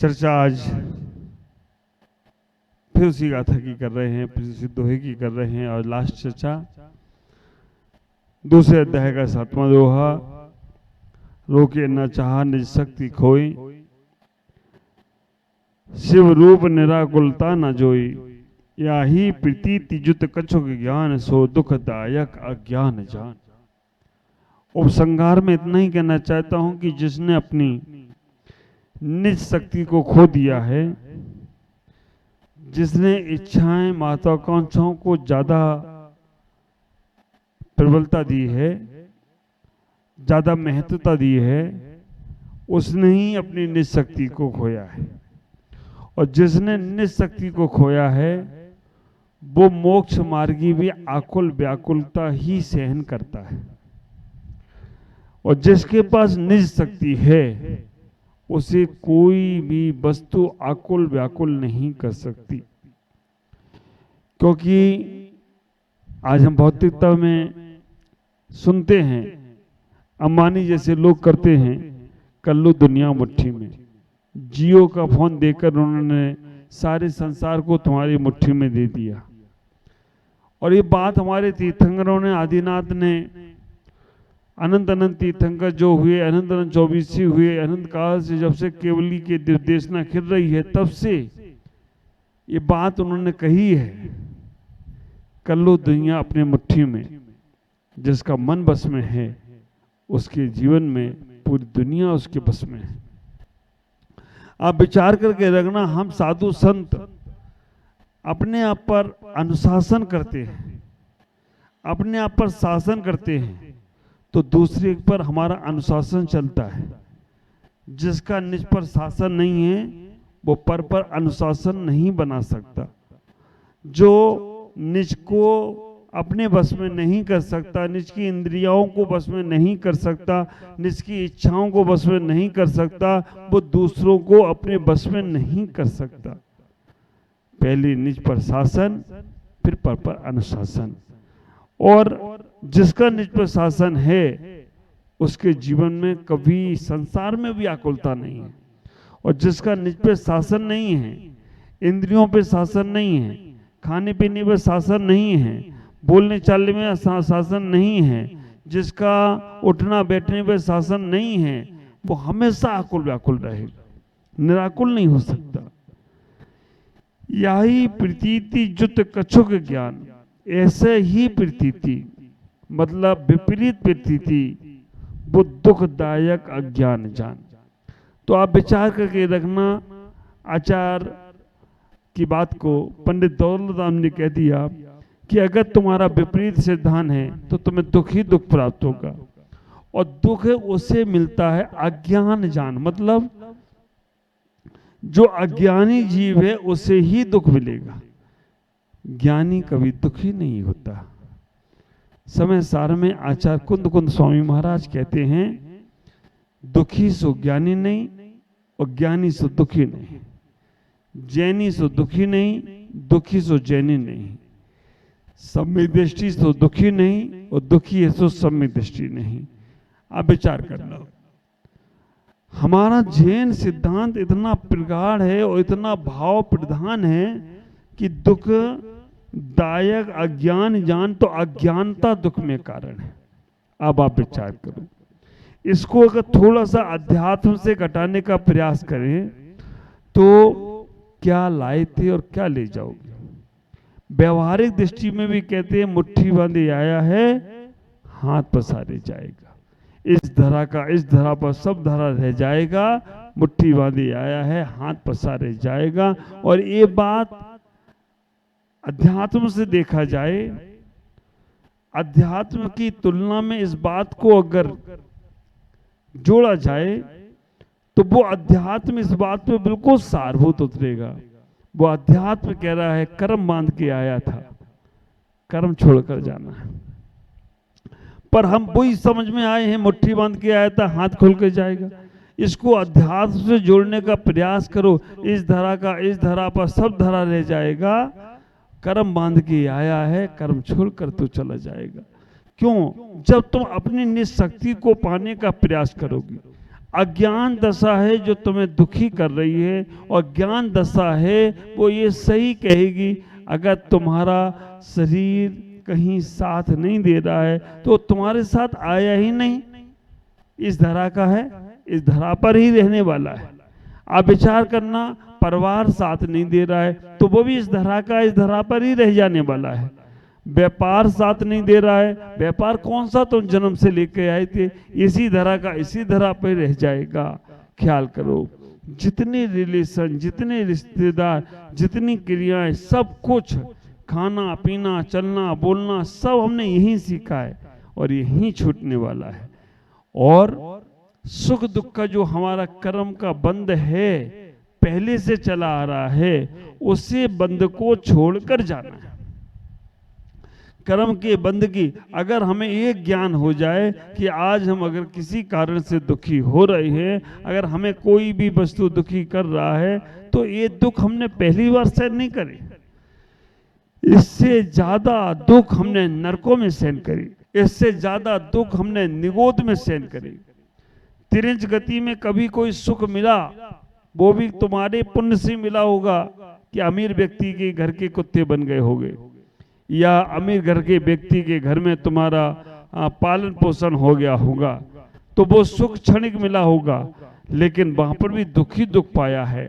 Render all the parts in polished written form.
चर्चा आज फिर उसी गाथा की कर रहे हैं, फिर उसी दोहे की कर रहे हैं। और लास्ट चर्चा दूसरे अध्याय का 7वां दोहा, रोके न चाहा निज शक्ति खोई, शिव रूप निराकुलता न जोई, या ही प्रतीति जुत कछुक ज्ञान, सो दुखदायक अज्ञान जान। उपसंहार में इतना ही कहना चाहता हूं कि जिसने अपनी निज शक्ति को खो दिया है, जिसने इच्छाएं महत्वाकांक्षाओं को ज्यादा प्रबलता दी है, ज्यादा महत्वता दी है, उसने ही अपनी निज शक्ति को खोया है। और जिसने निज शक्ति को खोया है वो मोक्ष मार्गी भी आकुल व्याकुलता ही सहन करता है। और जिसके पास निज शक्ति है उसे कोई भी वस्तु आकुल व्याकुल नहीं कर सकती। क्योंकि आज हम भौतिकता में सुनते हैं, अंबानी जैसे लोग करते हैं, कर लो दुनिया मुट्ठी में। जियो का फोन देकर उन्होंने सारे संसार को तुम्हारी मुट्ठी में दे दिया। और ये बात हमारे तीर्थंकरों ने, आदिनाथ ने, अनंत तीर्थंकर जो हुए, अनंत 24 हुए, अनंत काल से जब से केवली की निर्देशना खिल रही है तब से ये बात उन्होंने कही है, कर लो दुनिया अपने मुट्ठी में। जिसका मन बस में है उसके जीवन में पूरी दुनिया उसके बस में है। आप विचार करके रखना, हम साधु संत अपने आप पर अनुशासन करते हैं, अपने आप पर शासन करते हैं, तो दूसरे पर हमारा अनुशासन चलता है। जिसका निज पर शासन नहीं है वो पर अनुशासन नहीं बना सकता। जो निज को अपने बस में नहीं कर सकता, निज की इंद्रियों को बस में नहीं कर सकता, निज की इच्छाओं को बस में नहीं कर सकता, वो दूसरों को अपने बस में नहीं कर सकता। पहले निज पर शासन, फिर पर अनुशासन। और जिसका निज पर शासन है उसके जीवन में कभी संसार में भी आकुलता नहीं है। और जिसका निज पर शासन नहीं है, इंद्रियों पे शासन नहीं है, खाने पीने पर शासन नहीं है, बोलने चालने में शासन नहीं है, जिसका उठना बैठने पर शासन नहीं है, वो हमेशा आकुल व्याकुल रहेगा, निराकुल नहीं हो सकता। यही प्रतीति जुत कछुक ज्ञान, ऐसे ही प्रतीति मतलब विपरीत प्रतीति वो दुखदायक अज्ञान जान। तो आप विचार करके रखना, आचार्य की बात को पंडित दौलत राम ने कह दिया कि अगर तुम्हारा विपरीत सिद्धांत है तो तुम्हें दुख ही दुख प्राप्त होगा। और दुख उसे मिलता है अज्ञान जान, मतलब जो अज्ञानी जीव है उसे ही दुख मिलेगा, ज्ञानी कभी दुखी नहीं होता। समय सार में आचार्य कुंद स्वामी महाराज कहते हैं, दुखी सो ज्ञानी नहीं और ज्ञानी सो दुखी नहीं, जैनी सो दुखी नहीं, दुखी सो जैनी नहीं, सम्यक दृष्टि सो दुखी नहीं और दुखी है सो सम्यक दृष्टि नहीं। आप विचार करना, हमारा जैन सिद्धांत इतना प्रगाढ़ है और इतना भाव प्रधान है कि दुख दायक अज्ञान जान, तो अज्ञानता दुख में कारण है। अब आप विचार करो, इसको अगर थोड़ा सा अध्यात्म से घटाने का प्रयास करें तो क्या लाए थे और क्या ले जाओगे। व्यवहारिक दृष्टि में भी कहते हैं मुट्ठी बांधे आया है हाथ पसारे जाएगा, इस धरा का इस धरा पर सब धरा रह जाएगा, मुट्ठी बांधे आया है हाथ पसारे जाएगा। और ये बात अध्यात्म से देखा जाए, अध्यात्म की तुलना में इस बात को अगर जोड़ा जाए तो वो अध्यात्म इस बात पे बिल्कुल सारभूत उतरेगा। वो अध्यात्म कह रहा है कर्म बांध के आया था, कर्म छोड़कर जाना है। पर हम वही समझ में आए हैं मुट्ठी बांध के आया था हाथ खोल के जाएगा। इसको अध्यात्म से जोड़ने का प्रयास करो, इस धरा का इस धरा पर सब धरा रह जाएगा, कर्म बांध के आया है कर्म छोड़कर तो चला जाएगा। क्यों? जब तुम अपनी निज शक्ति को पाने का प्रयास करोगे, अज्ञान दशा है जो तुम्हें दुखी कर रही है, और ज्ञान दशा है वो ये सही कहेगी अगर तुम्हारा शरीर कहीं साथ नहीं दे रहा है तो तुम्हारे साथ आया ही नहीं, इस धरा का है, इस धरा पर ही रहने वाला है। आप विचार करना, परिवार साथ नहीं दे रहा है तो वो भी इस धरा का, इस धरा पर ही रह जाने वाला है। व्यापार साथ नहीं दे रहा है, व्यापार कौन सा तुम जन्म से लेके आए थे, इसी धरा का इसी धरा पर रह जाएगा। ख्याल करो, जितने रिलेशन, जितने रिश्तेदार, जितनी क्रियाएं, सब कुछ, खाना पीना चलना बोलना, सब हमने यहीं सीखा है और यहीं छूटने वाला है। और सुख दुख का जो हमारा कर्म का बंध है, पहले से चला आ रहा है, उसे बंध को छोड़कर जाना है। कर्म के बंध की अगर हमें एक ज्ञान हो जाए कि आज हम अगर किसी कारण से दुखी हो रहे हैं, अगर हमें कोई भी वस्तु दुखी कर रहा है, तो ये दुख हमने पहली बार सहन नहीं करे, इससे ज्यादा दुख हमने नरकों में सहन करी, इससे ज्यादा दुख हमने निगोद में सहन करी। तिरंज गति में कभी कोई सुख मिला, वो भी तुम्हारे पुण्य से मिला होगा कि अमीर व्यक्ति के घर के कुत्ते बन गए होंगे, या अमीर घर के व्यक्ति के घर में तुम्हारा पालन पोषण हो गया होगा, तो वो सुख क्षणिक मिला होगा, लेकिन वहां पर भी दुखी दुख पाया है।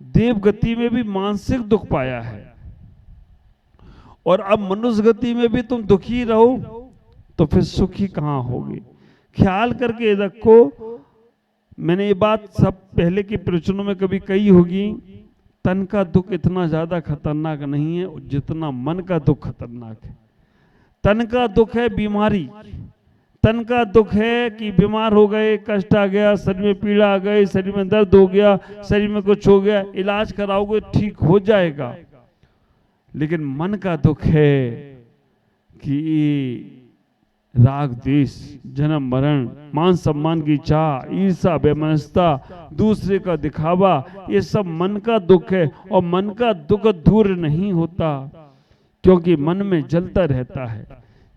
देव गति में भी मानसिक दुख पाया है, और अब मनुष्य गति में भी तुम दुखी रहो तो फिर सुखी कहाँ होगी। ख्याल करके रखो, मैंने ये बात सब पहले के प्रवचनों में कभी कही होगी, तन का दुख इतना ज्यादा खतरनाक नहीं है जितना मन का दुख खतरनाक है। तन का दुख है बीमारी, तन का दुख है कि बीमार हो गए, कष्ट आ गया, शरीर में पीड़ा आ गई, शरीर में दर्द हो गया, शरीर में कुछ हो गया, इलाज कराओगे ठीक हो जाएगा। लेकिन मन का दुख है कि राग द्वेष, जन्म मरण, मान सम्मान की चाह, ईर्षा, वैमनस्यता, दूसरे का दिखावा, ये सब मन का दुख है। और मन का दुख दूर नहीं होता, क्योंकि मन में जलता रहता है।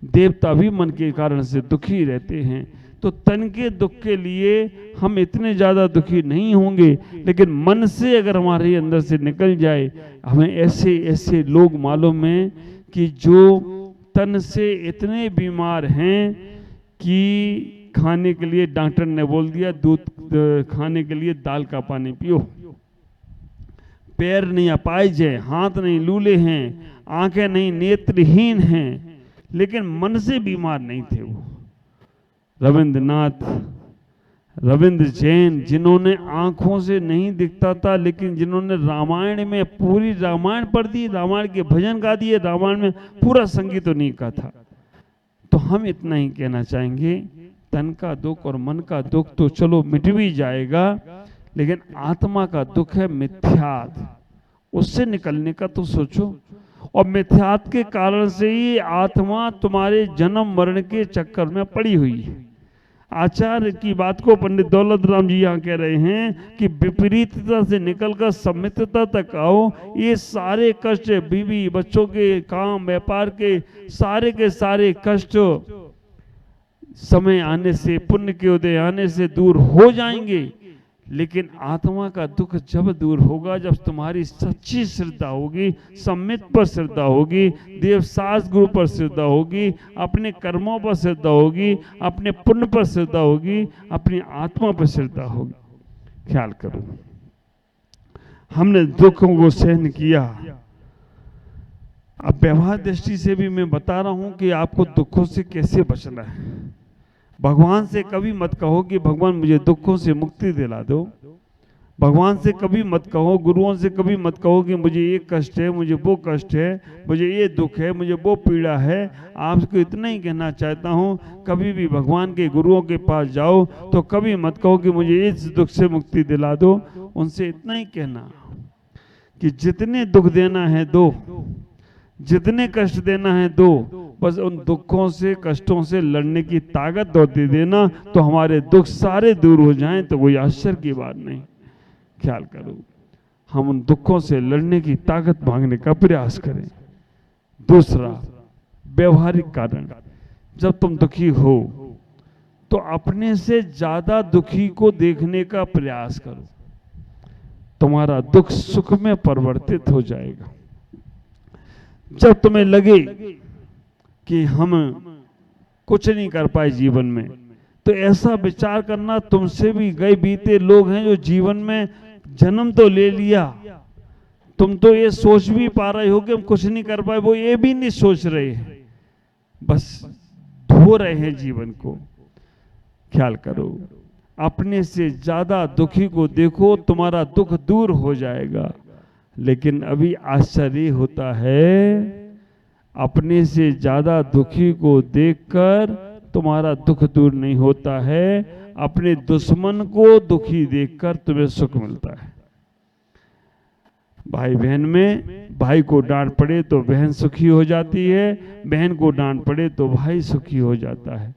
देवता भी मन के कारण से दुखी रहते हैं। तो तन के दुख के लिए हम इतने ज्यादा दुखी नहीं होंगे, लेकिन मन से अगर हमारे अंदर से निकल जाए, हमें ऐसे ऐसे लोग मालूम है कि जो तन से इतने बीमार हैं कि खाने के लिए डॉक्टर ने बोल दिया दूध खाने के लिए दाल का पानी पियो, पैर नहीं अपाहिज है, हाथ नहीं लूले हैं, आंखें नहीं नेत्रहीन हैं, लेकिन मन से बीमार नहीं थे वो। रविंद्रनाथ, रविंद्र जैन, जिन्होंने आंखों से नहीं दिखता था, लेकिन जिन्होंने रामायण में पूरी रामायण पढ़ दी, रामायण के भजन गा दिए, रामायण में पूरा संगीत उन्हीं का था। तो हम इतना ही कहना चाहेंगे, तन का दुख और मन का दुख तो चलो मिट भी जाएगा, लेकिन आत्मा का दुख है मिथ्यात्व, उससे निकलने का तो सोचो। और मिथ्यात्व के कारण से ही आत्मा तुम्हारे जन्म मरण के चक्कर में पड़ी हुई है। आचार्य की बात को पंडित दौलत राम जी यहाँ कह रहे हैं कि विपरीतता से निकलकर सम्मितता तक आओ। ये सारे कष्ट, बीवी बच्चों के, काम व्यापार के सारे कष्ट समय आने से, पुण्य के उदय आने से दूर हो जाएंगे। लेकिन आत्मा का दुख जब दूर होगा, जब तुम्हारी सच्ची श्रद्धा होगी, सम्मित पर श्रद्धा होगी, देव शास्त्र गुरु पर श्रद्धा होगी, अपने कर्मों पर श्रद्धा होगी, अपने पुण्य पर श्रद्धा होगी, अपनी आत्मा पर श्रद्धा होगी। ख्याल करो, हमने दुखों को सहन किया। अब व्यवहार दृष्टि से भी मैं बता रहा हूं कि आपको दुखों से कैसे बचना है। भगवान से कभी मत कहो कि भगवान मुझे दुखों से मुक्ति दिला दो। भगवान से कभी मत कहो, गुरुओं से कभी मत कहो कि मुझे ये कष्ट है, मुझे वो कष्ट है, मुझे ये दुख है, मुझे वो पीड़ा है। आपको इतना ही कहना चाहता हूँ, कभी भी भगवान के गुरुओं के पास जाओ तो कभी मत कहो कि मुझे इस दुख से मुक्ति दिला दो। उनसे इतना ही कहना कि जितने दुख देना है दो, जितने कष्ट देना है दो, बस उन दुखों से, कष्टों से लड़ने की ताकत दे देना, तो हमारे दुख सारे दूर हो जाएं तो कोई आश्चर्य की बात नहीं। ख्याल करो, हम उन दुखों से लड़ने की ताकत मांगने का प्रयास करें। दूसरा व्यवहारिक कारण, जब तुम दुखी हो तो अपने से ज्यादा दुखी को देखने का प्रयास करो, तुम्हारा दुख सुख में परिवर्तित हो जाएगा। जब तुम्हें लगे कि हम कुछ नहीं कर पाए जीवन में, तो ऐसा विचार करना, तुमसे भी गए बीते लोग हैं जो जीवन में जन्म तो ले लिया, तुम तो ये सोच भी पा रहे हो कि हम कुछ नहीं कर पाए, वो ये भी नहीं सोच रहे हैं, बस धो रहे हैं जीवन को। ख्याल करो, अपने से ज्यादा दुखी को देखो, तुम्हारा दुख दूर हो जाएगा। लेकिन अभी आश्चर्य होता है, अपने से ज्यादा दुखी को देखकर तुम्हारा दुख दूर नहीं होता है, अपने दुश्मन को दुखी देखकर तुम्हें सुख मिलता है। भाई बहन में भाई को डांट पड़े तो बहन सुखी हो जाती है, बहन को डांट पड़े तो भाई सुखी हो जाता है।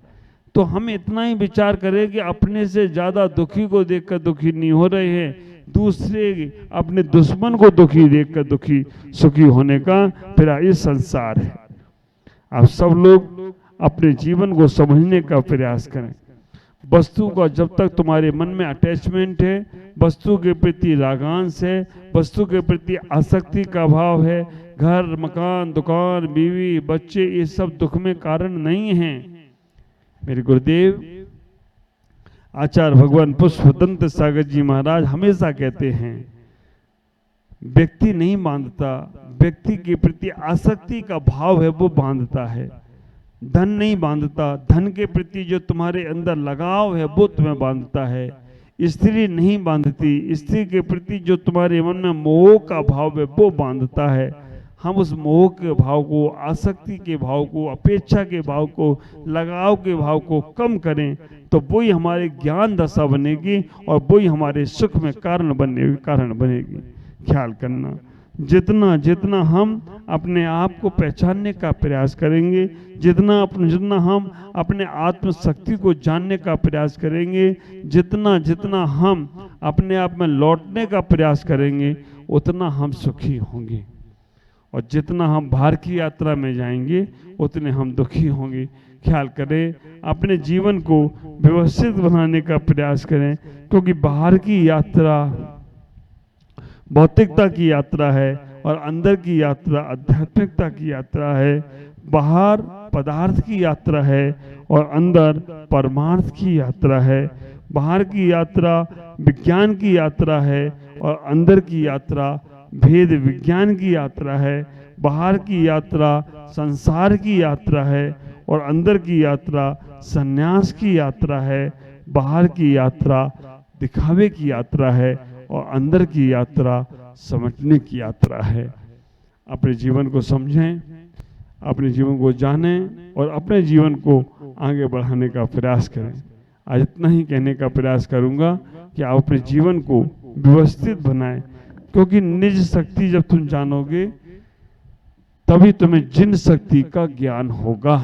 तो हम इतना ही विचार करें कि अपने से ज्यादा दुखी को देखकर दुखी नहीं हो रहे हैं, दूसरे अपने दुश्मन को दुखी देखकर दुखी सुखी होने का फिर ये संसार है। आप सब लोग अपने जीवन को समझने का प्रयास करें। वस्तु का जब तक तुम्हारे मन में अटैचमेंट है, वस्तु के प्रति रागांश है, वस्तु के प्रति आसक्ति का भाव है, घर मकान दुकान बीवी बच्चे ये सब दुख में कारण नहीं हैं। मेरे गुरुदेव आचार्य भगवान पुष्पदंत सागर जी महाराज हमेशा कहते हैं, व्यक्ति नहीं बांधता, व्यक्ति के प्रति आसक्ति का भाव है वो बांधता है। धन नहीं बांधता, धन के प्रति जो तुम्हारे अंदर लगाव है वो तुम्हें बांधता है। स्त्री नहीं बांधती, स्त्री के प्रति जो तुम्हारे मन में मोह का भाव है वो बांधता है। हम उस मोह के भाव को, आसक्ति के भाव को, अपेक्षा के भाव को, लगाव के भाव को कम करें तो वही हमारे ज्ञान दशा बनेगी और वही हमारे सुख में कारण बनेगी। ख्याल करना, जितना जितना हम अपने आप को पहचानने का प्रयास करेंगे, जितना हम अपने आत्मशक्ति को जानने का प्रयास करेंगे, जितना जितना हम अपने आप में लौटने का प्रयास करेंगे, उतना हम सुखी होंगे। और जितना हम बाहर की यात्रा में जाएंगे उतने हम दुखी होंगे। ख्याल करें, अपने जीवन को व्यवस्थित बनाने का प्रयास करें, क्योंकि बाहर की यात्रा भौतिकता की यात्रा है और अंदर की यात्रा आध्यात्मिकता की यात्रा है। बाहर पदार्थ की यात्रा है और अंदर परमार्थ की यात्रा है। बाहर की यात्रा विज्ञान की यात्रा है और अंदर की यात्रा भेद विज्ञान की यात्रा है। बाहर की यात्रा संसार की यात्रा है और अंदर की यात्रा संन्यास की यात्रा है। बाहर की यात्रा दिखावे की यात्रा है और अंदर की यात्रा समझने की यात्रा है। अपने जीवन को समझें, अपने जीवन को जानें और अपने जीवन को आगे बढ़ाने का प्रयास करें। आज इतना ही कहने का प्रयास करूंगा कि आप अपने जीवन को व्यवस्थित बनाएं, क्योंकि निज शक्ति जब तुम जानोगे तभी तुम्हें जिन शक्ति का ज्ञान होगा।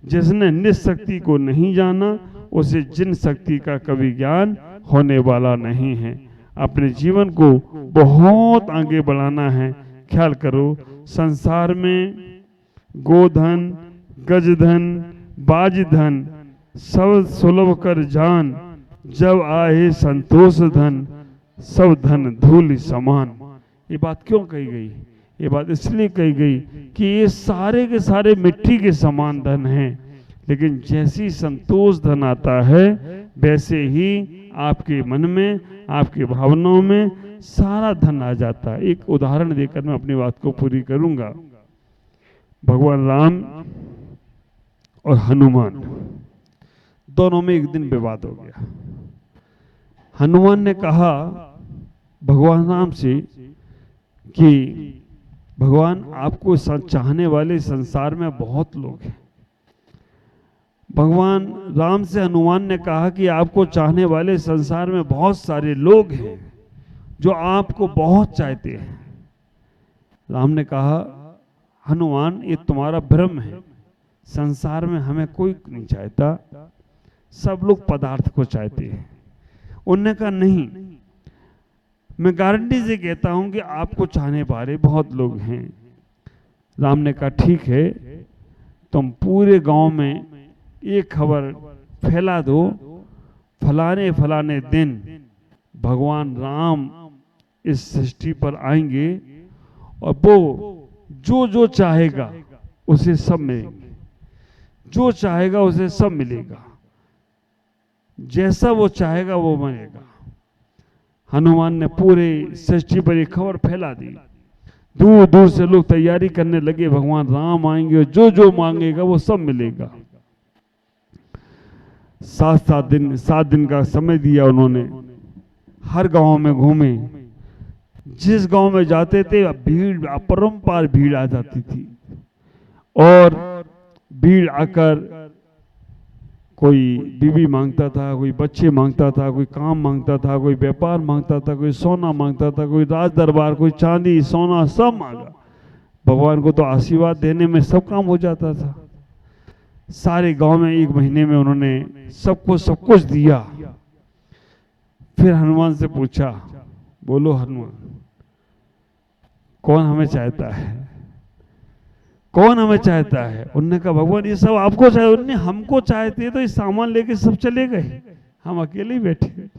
जिसने निज शक्ति को नहीं जाना उसे जिन शक्ति का कभी ज्ञान होने वाला नहीं है। अपने जीवन को बहुत आगे बढ़ाना है। ख्याल करो, संसार में गोधन गजधन बाजधन सब सुलभ कर जान, जब आए संतोष धन सब धन धूल समान। ये बात क्यों कही गई? ये बात इसलिए कही गई कि ये सारे के सारे मिट्टी के समान धन हैं, लेकिन जैसी संतोष धन आता है वैसे ही आपके मन में, आपके भावनाओं में सारा धन आ जाता है। एक उदाहरण देकर मैं अपनी बात को पूरी करूंगा। भगवान राम और हनुमान दोनों में एक दिन विवाद हो गया। हनुमान ने कहा भगवान राम से कि भगवान, आपको चाहने वाले संसार में बहुत लोग हैं। भगवान राम से हनुमान ने कहा कि आपको चाहने वाले संसार में बहुत सारे लोग हैं जो आपको बहुत चाहते हैं। राम ने कहा, हनुमान, ये तुम्हारा भ्रम है, संसार में हमें कोई नहीं चाहता, सब लोग पदार्थ को चाहते हैं। उन्होंने कहा, नहीं, मैं गारंटी से कहता हूं कि आपको चाहने वाले बहुत लोग हैं। राम ने कहा, ठीक है, तुम पूरे गांव में एक खबर फैला दो। फलाने फलाने दिन भगवान राम इस सृष्टि पर आएंगे और वो जो जो चाहेगा उसे सब मिलेंगे, जो चाहेगा उसे सब मिलेगा, जैसा वो चाहेगा वो बनेगा। हनुमान ने पूरे सृष्टि पर एक खबर फैला दी। दूर दूर से लोग तैयारी करने लगे, भगवान राम आएंगे और जो जो मांगेगा वो सब मिलेगा। 7 दिन का समय दिया उन्होंने। हर गांव में घूमे, जिस गांव में जाते थे भीड़, अपरंपार भीड़ आ जाती थी। और भीड़ आकर कोई बीवी मांगता था, कोई बच्चे मांगता था, कोई काम मांगता था, कोई व्यापार मांगता था, कोई सोना मांगता था, कोई राज दरबार, कोई चांदी सोना सब मांगा। भगवान को तो आशीर्वाद देने में सब काम हो जाता था। सारे गांव में 1 महीने में उन्होंने सबको सब कुछ दिया। फिर हनुमान से पूछा, बोलो हनुमान, कौन हमें चाहता है, कौन हमें चाहता है? उन्होंने कहा भगवान ये सब आपको चाहिए। उन्होंने हमको चाहते तो ये सामान लेके सब चले गए, हम अकेले ही बैठे।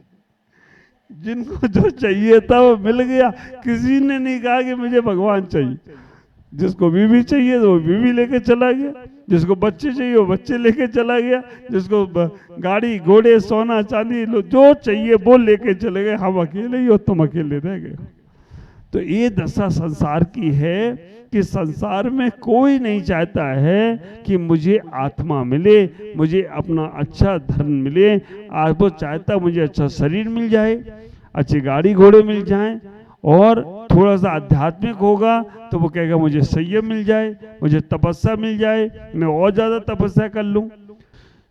जिनको जो चाहिए था वो मिल गया। किसी ने नहीं कहा कि मुझे भगवान चाहिए। जिसको बीवी चाहिए तो वो बीवी लेके चला गया, जिसको बच्चे चाहिए वो बच्चे लेके चला गया, जिसको गाड़ी घोड़े सोना चांदी जो चाहिए वो लेके चले गए। हम अकेले ही और तुम अकेले रह गए। तो ये दशा संसार की है कि संसार में कोई नहीं चाहता है कि मुझे आत्मा मिले, मुझे अपना अच्छा धर्म मिले। आज वो चाहता मुझे अच्छा शरीर मिल जाए, अच्छी गाड़ी घोड़े मिल जाए, और थोड़ा सा आध्यात्मिक होगा तो वो कहेगा मुझे संयम मिल जाए, मुझे तपस्या मिल जाए, मैं और ज्यादा तपस्या कर लूं।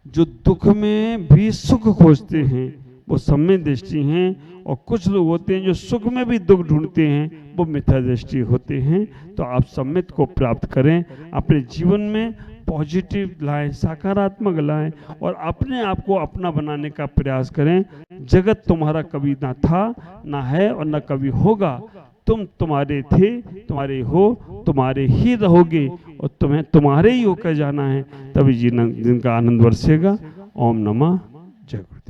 जो दुख में भी सुख खोजते हैं वो सम्यक दृष्टि हैं, और कुछ लोग होते हैं जो सुख में भी दुख ढूंढते हैं, वो मिथ्या दृष्टि होते हैं। तो आप सम्यक को प्राप्त करें, अपने जीवन में पॉजिटिव लाएं, सकारात्मक लाएं, और अपने आप को अपना बनाने का प्रयास करें। जगत तुम्हारा कभी ना था, ना है और ना कभी होगा। तुम तुम्हारे थे, तुम्हारे हो, तुम्हारे ही रहोगे, और तुम्हें तुम्हारे ही होकर जाना है। तभी जिनका आनंद बरसेगा। ओम नमः जय गुरु।